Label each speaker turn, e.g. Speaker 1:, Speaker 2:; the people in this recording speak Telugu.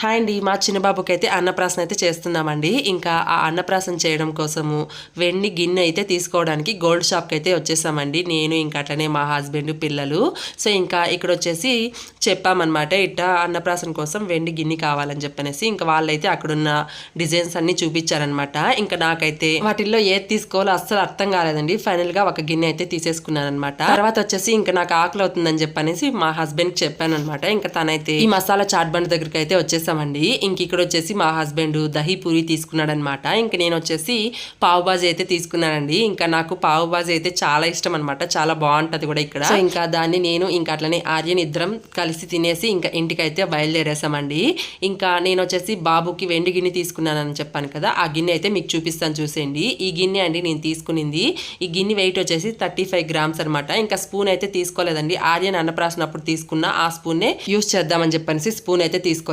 Speaker 1: హాయ్ అండి, మా చిన్నబాబుకి అయితే అన్నప్రాసన అయితే చేస్తున్నామండి. ఇంకా ఆ అన్నప్రాసన చేయడం కోసము వెండి గిన్నె అయితే తీసుకోవడానికి గోల్డ్ షాప్కి అయితే వచ్చేసామండి. నేను ఇంకా అట్లనే మా హస్బెండ్, పిల్లలు. సో ఇంకా ఇక్కడ వచ్చేసి చెప్పామన్నమాట, ఇట్లా అన్నప్రాసన కోసం వెండి గిన్నె కావాలని చెప్పనేసి. ఇంకా వాళ్ళైతే అక్కడున్న డిజైన్స్ అన్ని చూపించారనమాట. ఇంకా నాకైతే వాటిల్లో ఏది తీసుకోవాలో అస్సలు అర్థం కాలేదండి. ఫైనల్ గా ఒక గిన్నె అయితే తీసేసుకున్నాను అనమాట. తర్వాత వచ్చేసి ఇంకా నాకు ఆకలి అవుతుందని చెప్పనేసి మా హస్బెండ్ కి చెప్పాను అనమాట. ఇంకా తనైతే ఈ మసాలా చాట్ బండ్ దగ్గరికి అయితే వచ్చేసామండి. ఇంక ఇక్కడ వచ్చేసి మా హస్బెండ్ దహి పూరి తీసుకున్నాడు అనమాట. ఇంక నేను వచ్చేసి పావు బాజీ అయితే తీసుకున్నానండి. ఇంకా నాకు పావు బాజీ అయితే చాలా ఇష్టం అనమాట, చాలా బాగుంటది కూడా ఇక్కడ. సో ఇంకా దాన్ని నేను ఇంకా అట్లనే ఆర్యన్ ఇద్దరం కలిసి తినేసి ఇంకా ఇంటికైతే బయలుదేరేసామండి. ఇంకా నేను వచ్చేసి బాబుకి వెండి గిన్నె తీసుకున్నానని చెప్పాను కదా, ఆ గిన్నె అయితే మీకు చూపిస్తాను చూసేయండి. ఈ గిన్నె అండి నేను తీసుకునింది. ఈ గిన్నె వెయిట్ వచ్చేసి 35 గ్రామ్స్ అనమాట. ఇంకా స్పూన్ అయితే తీసుకోలేదండి, ఆర్యన్ అన్నప్రాసన అప్పుడు తీసుకున్న ఆ స్పూన్నే యూస్ చేద్దామని చెప్పనేసి స్పూన్ అయితే తీసుకోలేదు.